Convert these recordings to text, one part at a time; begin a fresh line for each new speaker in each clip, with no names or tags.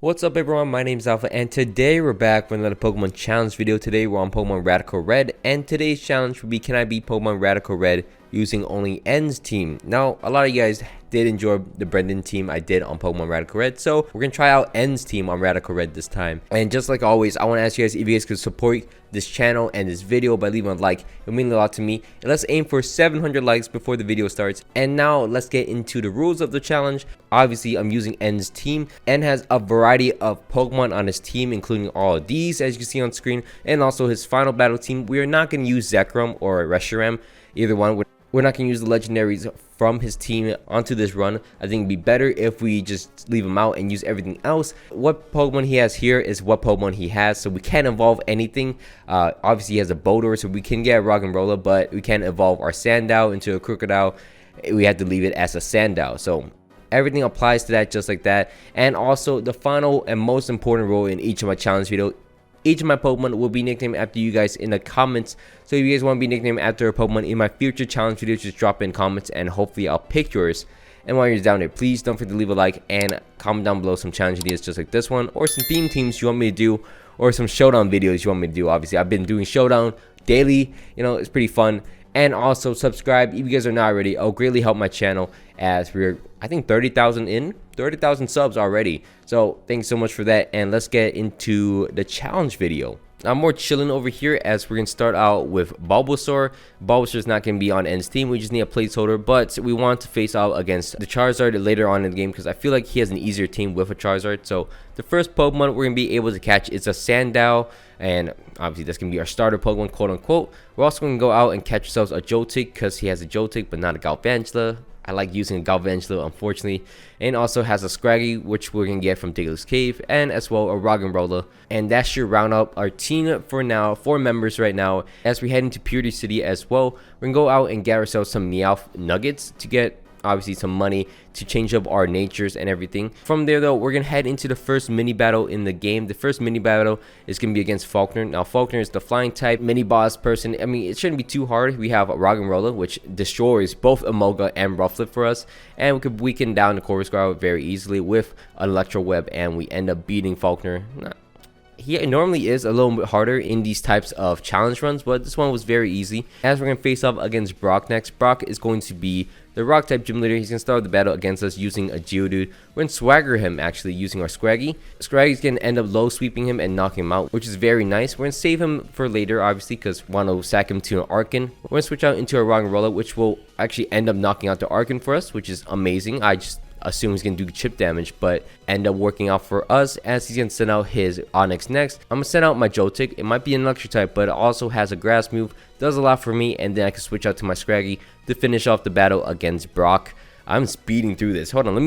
What's up everyone, my name is Alpha and today we're back with another Pokemon challenge video. Today we're on Pokemon Radical Red and today's challenge will be, can I beat Pokemon Radical Red using only N's team? Now a lot of you guys did enjoy the Brendan team I did on Pokemon Radical Red, so we're gonna try out N's team on Radical Red this time. And just like always, I want to ask you guys if you guys could support this channel and this video by leaving a like. It would mean a lot to me. And let's aim for 700 likes before the video starts. And now let's get into the rules of the challenge. Obviously I'm using N's team. N has a variety of Pokemon on his team, including all of these as you can see on screen, and also his final battle team. We are not going to use Zekrom or Reshiram, either one. We're not going to use the legendaries from his team onto this run. I think it'd be better if we just leave him out and use everything else. What Pokemon he has here is what Pokemon he has, so we can't evolve anything. Obviously he has a Bodor, so we can get a Roggenrola, but we can't evolve our Sandile into a Crocodile. We have to leave it as a Sandile, so everything applies to that just like that. And also the final and most important rule in each of my challenge videos, each of my Pokemon will be nicknamed after you guys in the comments. So if you guys want to be nicknamed after a Pokemon in my future challenge videos, just drop in comments and hopefully I'll pick yours. And while you're down there, please don't forget to leave a like and comment down below some challenge ideas just like this one, or some theme teams you want me to do, or some showdown videos you want me to do. Obviously I've been doing showdown daily, you know, it's pretty fun. And also subscribe if you guys are not already. It'll greatly help my channel as we're, I think, 30,000 subs already. So thanks so much for that. And let's get into the challenge video. I'm more chilling over here as we're going to start out with Bulbasaur. Bulbasaur's not going to be on N's team. We just need a placeholder. But we want to face out against the Charizard later on in the game because I feel like he has an easier team with a Charizard. So the first Pokemon we're going to be able to catch is a Sandile. And obviously that's going to be our starter Pokemon, quote unquote. We're also going to go out and catch ourselves a Joltik because he has a Joltik but not a Galvantula. I like using a Galvantula, unfortunately. And also has a Scraggy, which we're going to get from Diglett Cave, and as well a Roggenrola. And that should round up our team for now, 4 members right now. As we head into Purity City as well, we're going to go out and get ourselves some Meowth Nuggets to get obviously some money to change up our natures and everything. From there though, we're gonna head into the first mini battle in the game. The first mini battle is gonna be against Faulkner. Now Faulkner is the flying type mini boss person. I mean, it shouldn't be too hard. We have a Roggenrola, which destroys both Amoga and Rufflet for us, and we could weaken down the Corvisquire very easily with an Electro Web, and we end up beating Faulkner. He normally is a little bit harder in these types of challenge runs, but this one was very easy. As we're going to face off against Brock next. Brock is going to be the rock type gym leader. He's going to start the battle against us using a Geodude. We're going to swagger him actually using our Scraggy. Scraggy's going to end up low sweeping him and knocking him out, which is very nice. We're going to save him for later obviously because we want to sack him to an Arcan. We're going to switch out into a Roggenrola, which will actually end up knocking out the Arcan for us, which is amazing. I just assume he's gonna do chip damage, but end up working out for us as he's gonna send out his Onix next. I'm gonna send out my Joltik. It might be an electric type, but it also has a grass move, does a lot for me, and then I can switch out to my Scraggy to finish off the battle against Brock. I'm speeding through this. Hold on, let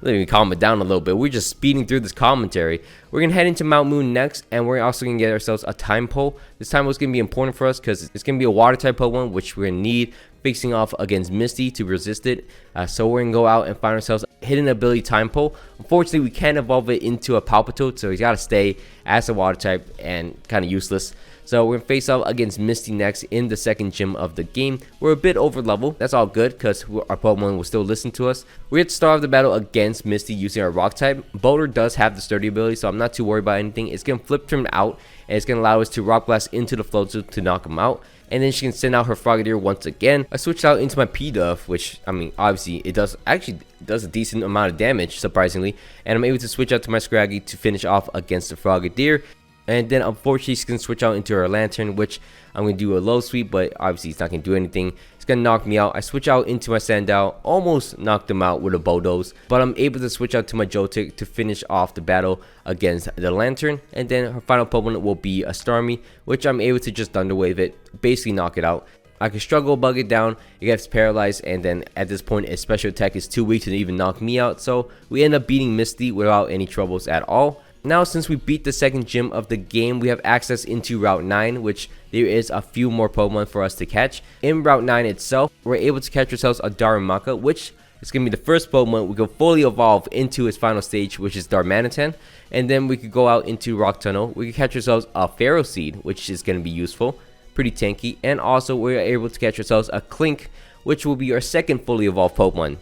me calm it down a little bit. We're just speeding through this commentary. We're gonna head into Mount Moon next, and we're also gonna get ourselves a Time Pole. This Time Pole is gonna be important for us because it's gonna be a water type Pokemon, which we're gonna need facing off against Misty to resist it. So we're gonna go out and find ourselves a hidden ability Time Pole. Unfortunately, we can't evolve it into a Palpitoad, so he's gotta stay as a water type and kind of useless. So we're gonna face off against Misty next in the second gym of the game. We're a bit over level. That's all good because our Pokemon will still listen to us. We have to start off the battle against Misty using our rock type. Boulder does have the sturdy ability, so I'm not too worried about anything. It's gonna flip trim out, and it's gonna allow us to Rock Blast into the Floatzel to knock him out. And then she can send out her Frogadier once again. I switched out into my Pidove, which, I mean, obviously it does a decent amount of damage, surprisingly. And I'm able to switch out to my Scraggy to finish off against the Frogadier. And then unfortunately she's going to switch out into her Lantern, which I'm going to do a low sweep, but obviously it's not going to do anything. It's going to knock me out. I switch out into my Sandile, almost knocked him out with a Bulldoze, but I'm able to switch out to my Joltik to finish off the battle against the Lantern. And then her final Pokemon will be a Starmie, which I'm able to just Thunder Wave it, basically knock it out. I can struggle bug it down, it gets paralyzed, and then at this point its special attack is too weak to even knock me out, so we end up beating Misty without any troubles at all. Now, since we beat the second gym of the game, we have access into Route 9, which there is a few more Pokemon for us to catch. In Route 9 itself, we're able to catch ourselves a Darumaka, which is going to be the first Pokemon we can fully evolve into its final stage, which is Darmanitan. And then we could go out into Rock Tunnel. We could catch ourselves a Pharaoh Seed, which is going to be useful, pretty tanky. And also, we're able to catch ourselves a Clink, which will be our second fully evolved Pokemon.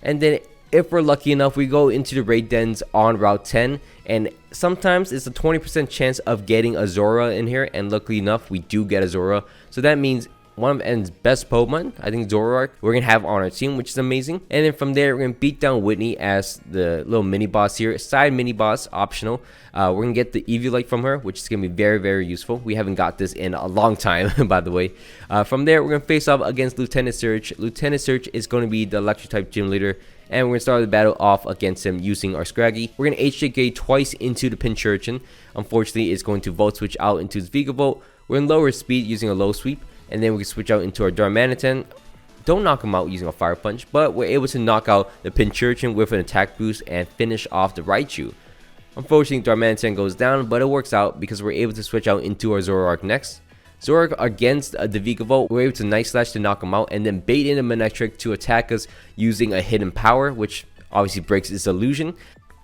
And then If we're lucky enough, we go into the raid dens on Route 10, and sometimes it's a 20% chance of getting a Zora in here, and luckily enough, we do get a Zora. So that means one of N's best Pokemon, I think Zoroark, we're going to have on our team, which is amazing. And then from there, we're going to beat down Whitney as the little mini boss here. Side mini boss, optional. We're going to get the Eviolite from her, which is going to be very, very useful. We haven't got this in a long time, by the way. From there, we're going to face off against Lieutenant Surge. Lieutenant Surge is going to be the electric type gym leader. And we're going to start the battle off against him using our Scraggy. We're going to HJK twice into the Pincurchin. Unfortunately, it's going to Volt Switch out into his Vigavolt. We're going to lower his speed using a low sweep. And then we can switch out into our Darmanitan. Don't knock him out using a Fire Punch, but we're able to knock out the Pincurchin with an attack boost and finish off the Raichu. Unfortunately, Darmanitan goes down, but it works out because we're able to switch out into our Zoroark next. Zoroark against the Vigavolt, we're able to Night Slash to knock him out, and then bait in the Manectric to attack us using a hidden power, which obviously breaks its illusion.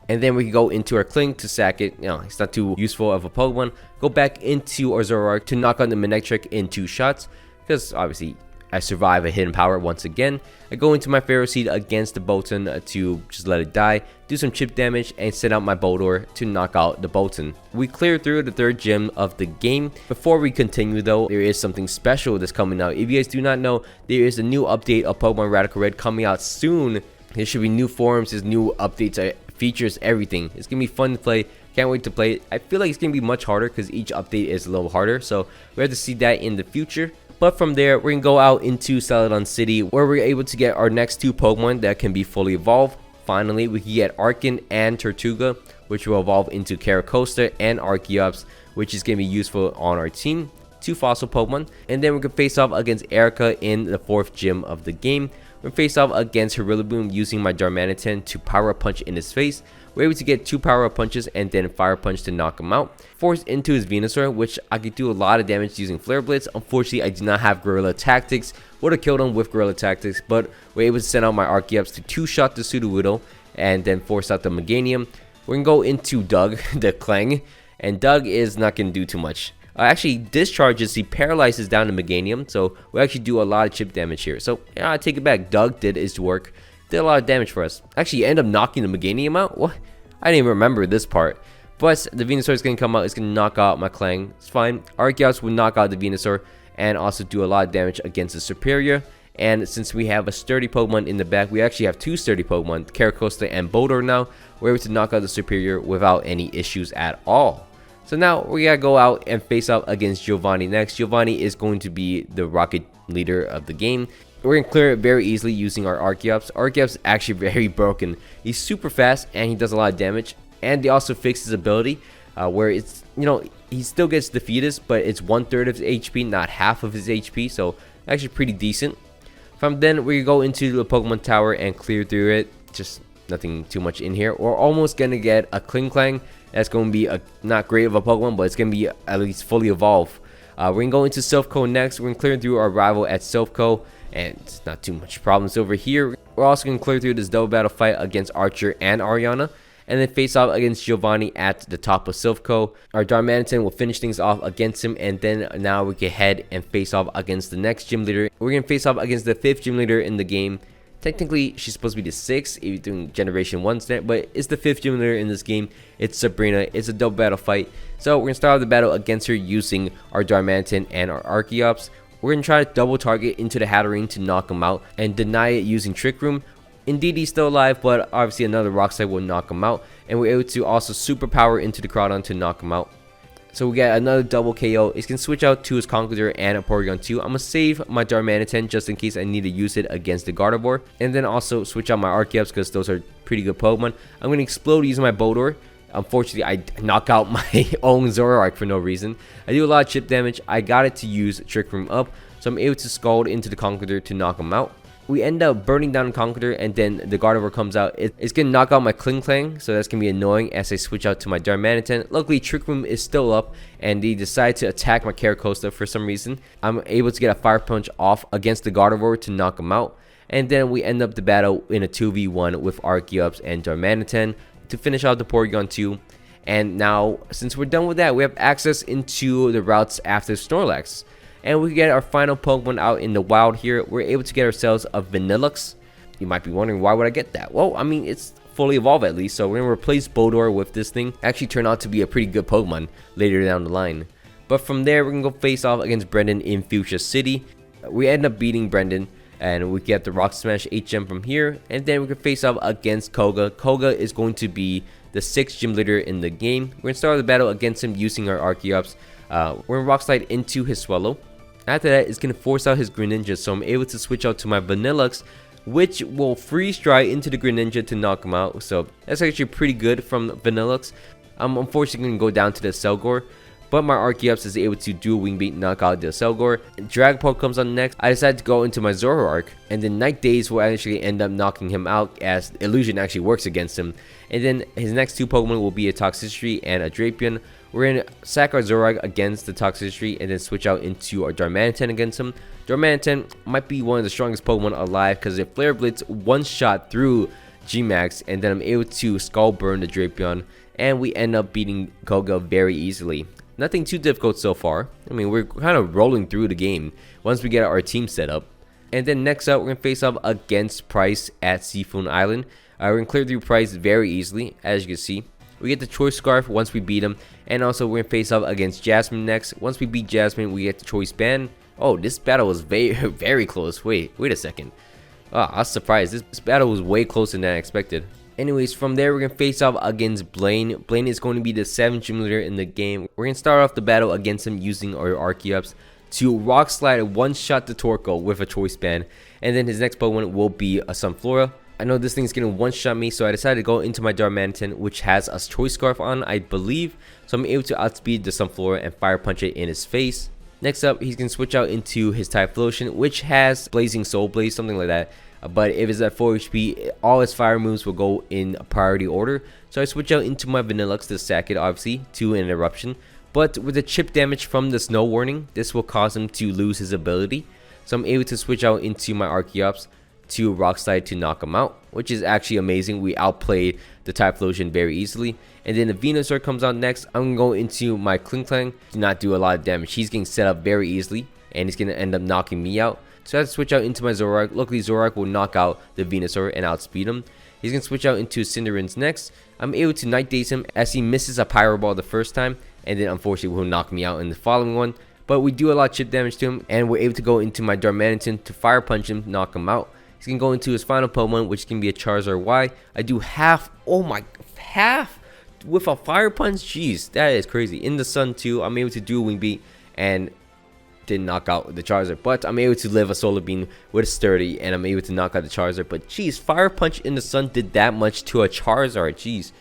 And then we can go into our Kling to sack it. You know, it's not too useful of a Pokemon. Go back into our Zoroark to knock out the Manectric in 2 shots. Because obviously I survive a hidden power once again. I go into my Pharaoh Seed against the Bolton to just let it die. Do some chip damage and send out my Boldor to knock out the Bolton. We clear through the 3rd gym of the game. Before we continue though, there is something special that's coming out. If you guys do not know, there is a new update of Pokemon Radical Red coming out soon. There should be new forums, there's new updates, features, everything. It's gonna be fun to play. Can't wait to play it. I feel like it's gonna be much harder because each update is a little harder, so we have to see that in the future. But from there, we're gonna go out into Celadon City, where we're able to get our next 2 Pokemon that can be fully evolved. Finally, we can get Arkin and Tortuga, which will evolve into Caracosta and Archeops, which is gonna be useful on our team. 2 fossil Pokemon, and then we can face off against Erika in the 4th gym of the game. We're face off against Rillaboom using my Darmanitan to Power Punch in his face. We're able to get 2 Power Punches and then Fire Punch to knock him out. Force into his Venusaur, which I could do a lot of damage using Flare Blitz. Unfortunately, I do not have Guerrilla Tactics. Would have killed him with Guerrilla Tactics, but we're able to send out my Archeops to 2-shot the Sudowoodo and then force out the Meganium. We're going to go into Doug, the Clang, and Doug is not going to do too much. Actually discharges, he paralyzes down the Meganium, so we actually do a lot of chip damage here. So yeah, I take it back. Doug did his work, did a lot of damage for us. Actually end up knocking the Meganium out. What? I didn't even remember this part. But the Venusaur is going to come out, it's going to knock out my Clang. It's fine. Archeops will knock out the Venusaur and also do a lot of damage against the Superior. And since we have a sturdy Pokemon in the back, we actually have 2 sturdy Pokemon, Caracosta and Boldor now. We're able to knock out the Superior without any issues at all. So now we gotta go out and face off against Giovanni next. Giovanni is going to be the rocket leader of the game. We're gonna clear it very easily using our Archeops. Archeops is actually very broken. He's super fast and he does a lot of damage. And they also fixed his ability where it's, you know, he still gets defeated, but it's 1/3 of his HP, not half of his HP. So actually pretty decent. From then we go into the Pokemon Tower and clear through it. Just nothing too much in here. We're almost gonna get a Klinklang. That's going to be a not great of a Pokemon, but it's going to be at least fully evolved. We're going to go into Silph Co next. We're going to clear through our rival at Silph Co, and it's not too much problems over here. We're also going to clear through this double battle fight against Archer and Ariana, and then face off against Giovanni at the top of Silph Co. Our Darmanitan will finish things off against him, and then now we can head and face off against the next gym leader. We're going to face off against the 5th gym leader in the game. Technically, she's supposed to be the 6th if you're doing Generation 1 stat, but it's the 5th gym leader in this game. It's Sabrina. It's a double battle fight. So we're going to start off the battle against her using our Darmanitan and our Archeops. We're going to try to double target into the Hatterene to knock him out and deny it using Trick Room. Indeed, he's still alive, but obviously another Rock Slide will knock him out. And we're able to also Superpower into the Crawdon to knock him out. So we get another double KO. It's going to switch out to his Conkeldurr and a Porygon 2. I'm going to save my Darmanitan just in case I need to use it against the Gardevoir. And then also switch out my Archeops because those are pretty good Pokemon. I'm going to explode using my Boldor. Unfortunately, I knock out my own Zoroark for no reason. I do a lot of chip damage. I got it to use Trick Room up. So I'm able to Scald into the Conkeldurr to knock him out. We end up burning down Conkeldurr, and then the Gardevoir comes out. It's going to knock out my Klinklang, so that's going to be annoying as I switch out to my Darmanitan. Luckily, Trick Room is still up, and they decide to attack my Caracosta for some reason. I'm able to get a Fire Punch off against the Gardevoir to knock him out. And then we end up the battle in a 2v1 with Archeops and Darmanitan to finish out the Porygon 2. And now, since we're done with that, we have access into the routes after Snorlax. And we get our final Pokemon out in the wild here. We're able to get ourselves a Vanillux. You might be wondering, why would I get that? Well, I mean, it's fully evolved at least, so we're gonna replace Bodor with this thing. Actually turned out to be a pretty good Pokemon later down the line. But from there, we're gonna go face off against Brendan in Fuchsia City. We end up beating Brendan, and we get the Rock Smash 8 gem from here, and then we can face off against Koga. Koga is going to be the 6th gym leader in the game. We're gonna start the battle against him using our Archeops. We're gonna Rock Slide into his Swallow. After that, it's gonna force out his Greninja, so I'm able to switch out to my Vanillux, which will freeze dry into the Greninja to knock him out. So that's actually pretty good from Vanillux. I'm unfortunately gonna go down to the Selgor, but my Archeops is able to do a Wing Beat, knock out the Selgor. Dragapult comes on next. I decided to go into my Zoroark, and then Night Daze will actually end up knocking him out, as Illusion actually works against him. And then his next 2 Pokemon will be a Toxicity and a Drapion. We're going to sack our Zoroark against the Toxicity and then switch out into our Darmanitan against him. Darmanitan might be one of the strongest Pokemon alive, because it Flare Blitz one shot through G-Max, and then I'm able to Skull Burn the Drapion, and we end up beating Koga very easily. Nothing too difficult so far. I mean, we're kind of rolling through the game once we get our team set up. And then next up, we're going to face off against Pryce at Seafoam Island. We're going to clear through Pryce very easily, as you can see. We get the Choice Scarf once we beat him. And also, we're going to face off against Jasmine next. Once we beat Jasmine, we get the Choice Band. Oh, this battle was very close. Wait a second. Oh, I was surprised. This battle was way closer than I expected. Anyways, from there, we're going to face off against Blaine. Blaine is going to be the 7th gym leader in the game. We're going to start off the battle against him using our Archeops to Rock Slide one-shot the Torkoal with a Choice Band. And then his next Pokemon will be a Sunflora. I know this thing's going to one-shot me, so I decided to go into my Darmanitan, which has a Choice Scarf on, I believe. So I'm able to outspeed the Sunflora and Fire Punch it in his face. Next up, he's going to switch out into his Typhlosion, which has Blazing Soul Blaze, something like that. But if it's at 4 HP, all his fire moves will go in priority order. So I switch out into my Vanillux to sack it, obviously, to an Eruption. But with the chip damage from the Snow Warning, this will cause him to lose his ability. So I'm able to switch out into my Archeops to Rock Slide to knock him out, which is actually amazing. We outplayed the Typhlosion very easily. And then the Venusaur comes out next. I'm going to go into my Klinklang to not do a lot of damage. He's getting set up very easily, and he's going to end up knocking me out. So I have to switch out into my Zoroark. Luckily, Zoroark will knock out the Venusaur and outspeed him. He's going to switch out into Cinderace next. I'm able to Night Daze him as he misses a Pyro Ball the first time, and then unfortunately will knock me out in the following one. But we do a lot of chip damage to him, and we're able to go into my Darmanitan to Fire Punch him, knock him out. He's going to go into his final Pokemon, which can be a Charizard Y. I do half, oh my, half with a Fire Punch? Jeez, that is crazy. In the sun too, I'm able to do a Wing Beat and didn't knock out the Charizard, but I'm able to live a Solar Beam with a Sturdy, and I'm able to knock out the Charizard. But jeez, Fire Punch in the sun did that much to a Charizard. Jeez,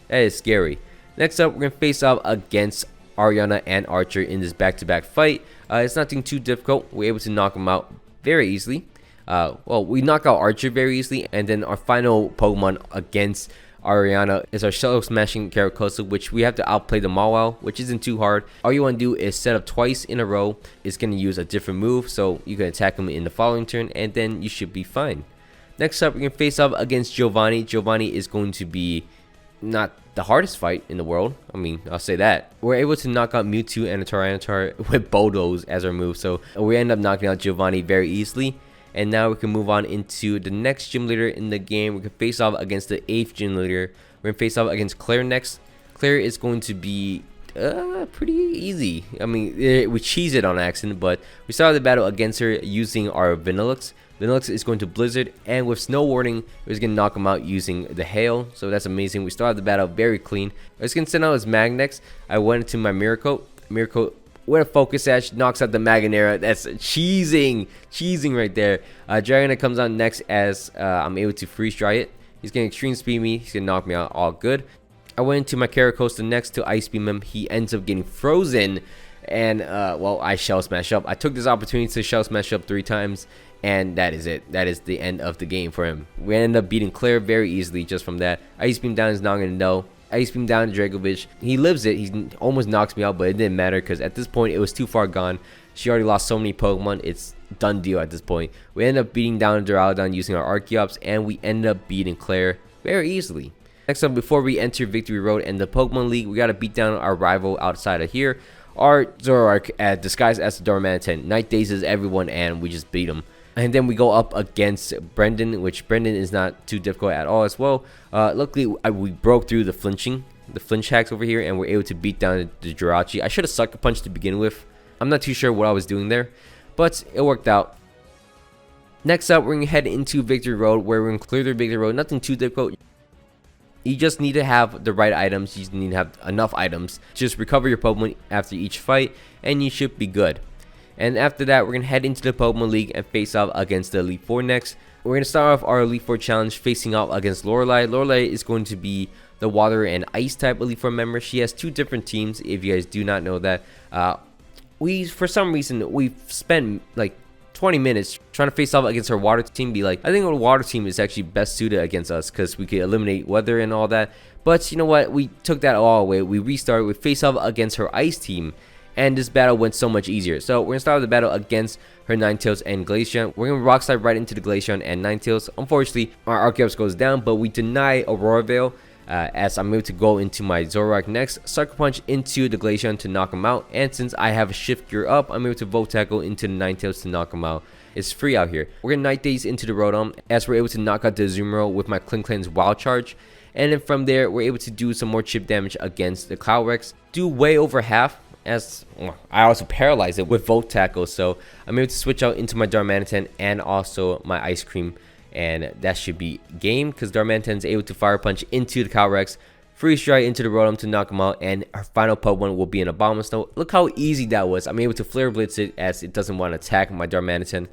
that is scary. Next up, we're going to face off against Ariana and Archer in this back-to-back fight. It's nothing too difficult. We're able to knock them out very easily. Well, we knock out Archer very easily, and then our final Pokemon against Ariana is our Shell Smashing Caracosa, which we have to outplay the Mawile, which isn't too hard. All you want to do is set up twice in a row. It's going to use a different move, so you can attack him in the following turn, and then you should be fine. Next up, we're going to face off against Giovanni. Giovanni is going to be not the hardest fight in the world. I mean, I'll say that. We're able to knock out Mewtwo and a Tyranitar with Bulldoze as our move, so we end up knocking out Giovanni very easily. And now we can move on into the next gym leader in the game. We can face off against the 8th gym leader. We're going to face off against Claire next. Claire is going to be pretty easy. I mean, we cheese it on accident, but we started the battle against her using our Vanillux. Vanillux is going to Blizzard, and with Snow Warning, we're just going to knock him out using the Hail. So that's amazing. We started the battle very clean. I was going to send out his Magnex. I went into my Miracle. Miracle with a Focus Sash knocks out the Magnera. That's cheesing right there. Dragonite comes on next as I'm able to freeze dry it. He's gonna extreme speed me. He's gonna knock me out. All good. I went into my Caracosta next to Ice Beam him. He ends up getting frozen, and well, I Shell Smash up. I took this opportunity to Shell Smash up 3 times, and that is it. That is the end of the game for him. We ended up beating Claire very easily just from that. Ice Beam down is not gonna know. Ice Beam down to Dragovich. He lives it. He almost knocks me out, but it didn't matter because at this point it was too far gone. She already lost so many Pokemon. It's done deal at this point. We ended up beating down Duraludon using our Archeops, and we ended up beating Claire very easily. Next up, before we enter Victory Road and the Pokemon League, we got to beat down our rival outside of here. Our Zoroark, disguised as the Darmanitan, Night Dazes everyone, and we just beat him. And then we go up against Brendan, which Brendan is not too difficult at all as well. Luckily, we broke through the flinch hacks over here, and we're able to beat down the Jirachi. I should have sucker punched to begin with. I'm not too sure what I was doing there, but it worked out. Next up, we're going to head into Victory Road, where we're going to clear the Victory Road. Nothing too difficult. You just need to have the right items. You need to have enough items. Just recover your Pokemon after each fight, and you should be good. And after that, we're going to head into the Pokemon League and face off against the Elite Four next. We're going to start off our Elite Four challenge facing off against Lorelei. Lorelei is going to be the Water and Ice type Elite Four member. She has two different teams, if you guys do not know that. For some reason, we've spent like 20 minutes trying to face off against her water team. I think our water team is actually best suited against us because we could eliminate weather and all that. But you know what? We took that all away. We restarted. We face off against her ice team, and this battle went so much easier. So we're gonna start with the battle against her Ninetales and Glaceon. We're gonna rock slide right into the Glaceon and Ninetales. Unfortunately, our Arceus goes down, but we deny Aurora Veil. As I'm able to go into my Zoroark next, Sucker Punch into the Glaceon to knock him out, and since I have a Shift Gear up, I'm able to Volt Tackle into the Ninetales to knock him out. It's free out here. We're gonna Night Daze into the Rotom, as we're able to knock out the Azumarill with my Klinklan's Wild Charge, and then from there, we're able to do some more chip damage against the Cloudrex, do way over half, as well, I also paralyze it with Volt Tackle, so I'm able to switch out into my Darmanitan and also my Ice Cream. And that should be game because Darmanitan is able to Fire Punch into the Calyrex, Freeze Dry into the Rotom to knock him out, and our final Pokemon will be an Abomasnow. Look how easy that was. I'm able to Flare Blitz it as it doesn't want to attack my Darmanitan,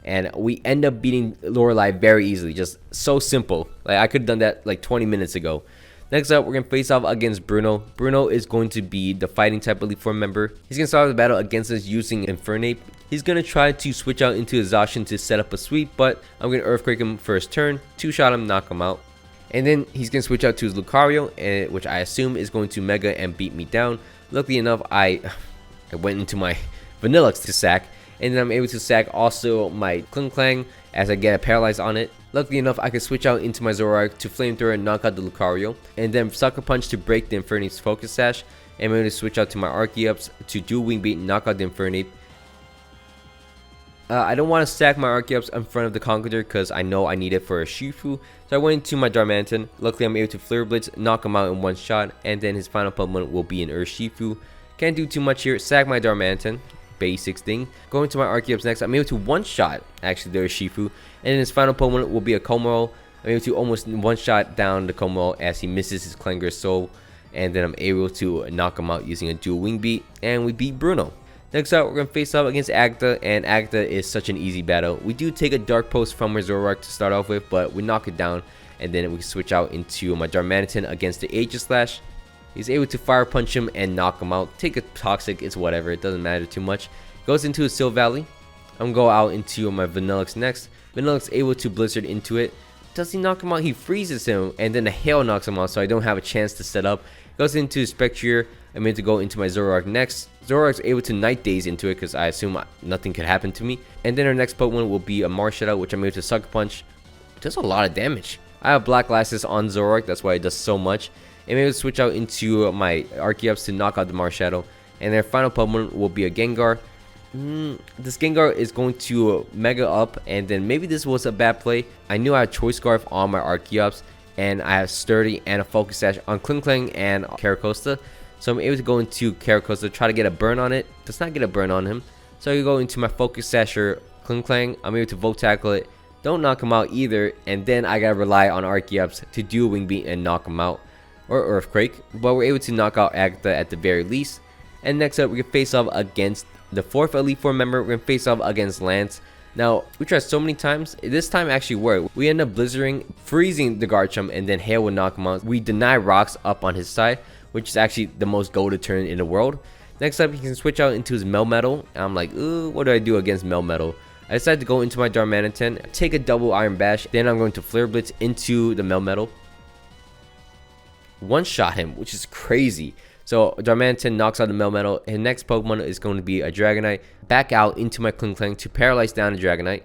and we end up beating Lorelei very easily. Just so simple. Like I could have done that like 20 minutes ago. Next up, we're going to face off against Bruno. Bruno is going to be the fighting type Elite Four member. He's going to start the battle against us using Infernape. He's going to try to switch out into a Zacian to set up a sweep, but I'm going to Earthquake him first turn, two-shot him, knock him out. And then he's going to switch out to his Lucario, which I assume is going to Mega and beat me down. Luckily enough, I went into my Vanillux to sack, and then I'm able to sack also my Klinklang as I get a Paralyze on it. Luckily enough, I can switch out into my Zoroark to Flamethrower and knock out the Lucario, and then Sucker Punch to break the Infernape's Focus Sash, and I'm going to switch out to my Archeops to do Wing Beat and knock out the Infernape. I don't want to stack my Archeops in front of the Conkeldurr because I know I need it for a Shifu, so I went into my Darmanitan. Luckily, I'm able to Flare Blitz, knock him out in one shot, and then his final Pokemon will be an Urshifu. Can't do too much here. Sack my Darmanitan. Basics thing. Going to my Archeops next, I'm able to one-shot actually the Urshifu, and then his final Pokemon will be a Komoro. I'm able to almost one-shot down the Komoro as he misses his Clanger Soul, and then I'm able to knock him out using a dual Wing Beat, and we beat Bruno. Next up, we're going to face off against Agatha, and Agatha is such an easy battle. We do take a Dark Pulse from our Zoroark to start off with, but we knock it down, and then we switch out into my Darmanitan against the Aegislash. He's able to Fire Punch him and knock him out. Take a Toxic, it's whatever, it doesn't matter too much. Goes into a Silph Valley. I'm going to go out into my Vanillux next. Vanillux able to Blizzard into it. Does he knock him out? He freezes him, and then the Hail knocks him out, so I don't have a chance to set up. Goes into Spectrier. I'm going to go into my Zoroark next. Zoroark's able to Night Daze into it because I assume nothing could happen to me. And then our next Pokemon will be a Marshadow, which I'm able to Sucker Punch. It does a lot of damage. I have Black Glasses on Zoroark, that's why it does so much. I'm able to switch out into my Archeops to knock out the Marshadow. And their final Pokemon will be a Gengar. This Gengar is going to Mega up, and then maybe this was a bad play. I knew I had Choice Scarf on my Archeops, and I have Sturdy and a Focus Sash on Klinklang and Caracosta. So I'm able to go into Caracosta, try to get a burn on it. Does not get a burn on him. So I go into my Focus Sasher Klinklang. I'm able to Volt Tackle it. Don't knock him out either, and then I gotta rely on Archeops to do Wing Beat and knock him out. Or Earthquake. But we're able to knock out Agatha at the very least. And next up, we can face off against the 4th Elite Four member. We're going to face off against Lance. Now, we tried so many times. This time actually worked. We end up blizzarding, freezing the Garchomp, and then Hail would knock him out. We deny rocks up on his side, which is actually the most goated turn in the world. Next up, he can switch out into his Melmetal. I'm like, ooh, what do I do against Melmetal? I decided to go into my Darmanitan, take a double Iron Bash. Then I'm going to Flare Blitz into the Melmetal. One-shot him, which is crazy. So Darmanitan knocks out the Melmetal. His next Pokemon is going to be a Dragonite. Back out into my Klinklang to paralyze down the Dragonite.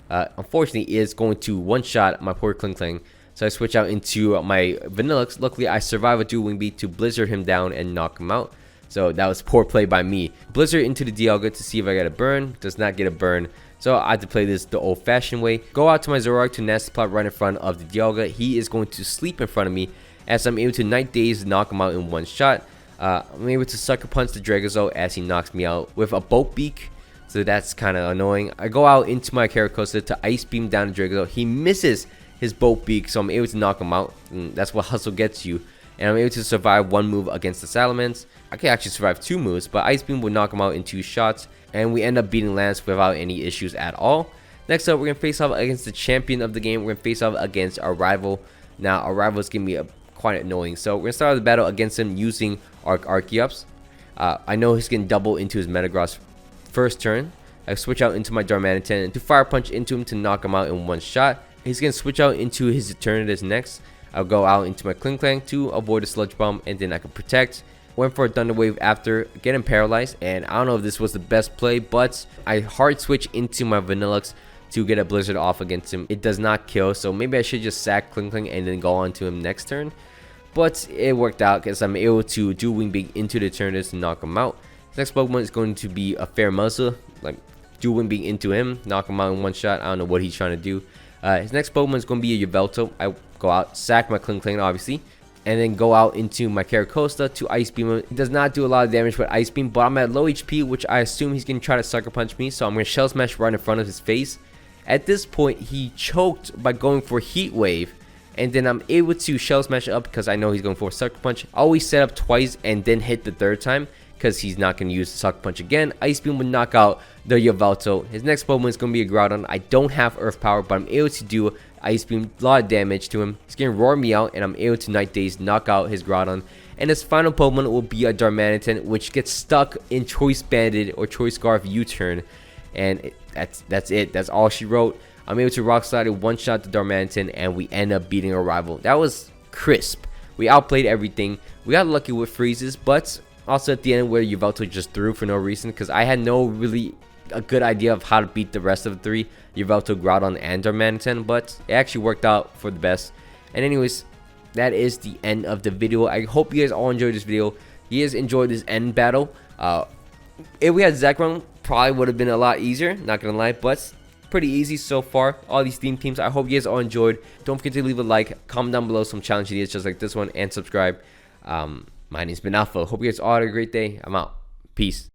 Unfortunately, is going to one-shot my poor Klinklang. So I switch out into my Vanillux. Luckily, I survive a dual Wing Beat to Blizzard him down and knock him out. So that was poor play by me. Blizzard into the Dialga to see if I get a burn. Does not get a burn. So I had to play this the old-fashioned way. Go out to my Zoroark to nasty plot right in front of the Dialga. He is going to sleep in front of me as I'm able to Night Daze, knock him out in one shot. I'm able to Sucker Punch the Dragozolt as he knocks me out with a Bolt Beak. So that's kind of annoying. I go out into my Caracosta to Ice Beam down the Dragozolt. He misses his Bolt Beak, so I'm able to knock him out. And that's what Hustle gets you. And I'm able to survive one move against the Salamence. I can actually survive 2 moves, but Ice Beam would knock him out in 2 shots. And we end up beating Lance without any issues at all. Next up, we're going to face off against the champion of the game. We're going to face off against our rival. Now, our rival is going to be quite annoying. So we're going to start the battle against him using Archeops. I know he's going to double into his Metagross first turn. I switch out into my Darmanitan to Fire Punch into him to knock him out in one shot. He's going to switch out into his Eternatus next. I'll go out into my Klinklang to avoid a Sludge Bomb, and then I can protect. Went for a Thunder Wave after getting paralyzed, and I don't know if this was the best play, but I hard switch into my Vanillux to get a Blizzard off against him. It does not kill, so maybe I should just sack Klinklang and then go on to him next turn. But it worked out because I'm able to do Wing Beat into the Eternatus to knock him out. His next Pokemon is going to be a Fair Muzzle, like do Wing Beat into him, knock him out in one shot. I don't know what he's trying to do. His next Pokemon is going to be a Yveltal. I go out, sack my Klinklang obviously, and then go out into my Caracosta to Ice Beam him. It does not do a lot of damage with Ice Beam, but I'm at low HP, which I assume he's going to try to Sucker Punch me, so I'm going to Shell Smash right in front of his face. At this point, he choked by going for Heat Wave, and then I'm able to Shell Smash up because I know he's going for a Sucker Punch. I always set up twice and then hit the third time because he's not going to use the Sucker Punch again. Ice Beam would knock out the Yveltal. His next Pokemon is going to be a Groudon. I don't have Earth Power, but I'm able to do Ice Beam, a lot of damage to him. He's going to Roar me out, and I'm able to Night Daze, knock out his Groudon. And his final Pokemon will be a Darmanitan, which gets stuck in Choice Banded or Choice Scarf U-turn. And that's it. That's all she wrote. I'm able to Rock Slide one-shot the Darmanitan, and we end up beating our rival. That was crisp. We outplayed everything. We got lucky with freezes, but also at the end where Yveltal just threw for no reason, because I had no really a good idea of how to beat the rest of the 3, Yveltal, Groudon, and Darmanitan, but it actually worked out for the best. And anyways, that is the end of the video. I hope you guys all enjoyed this video. You guys enjoyed this end battle. If we had Zekrom, probably would have been a lot easier, not gonna lie, but pretty easy so far. All these theme teams, I hope you guys all enjoyed. Don't forget to leave a like, comment down below some challenge ideas just like this one, and subscribe. My name's been Alpha. Hope you guys all had a great day. I'm out. Peace.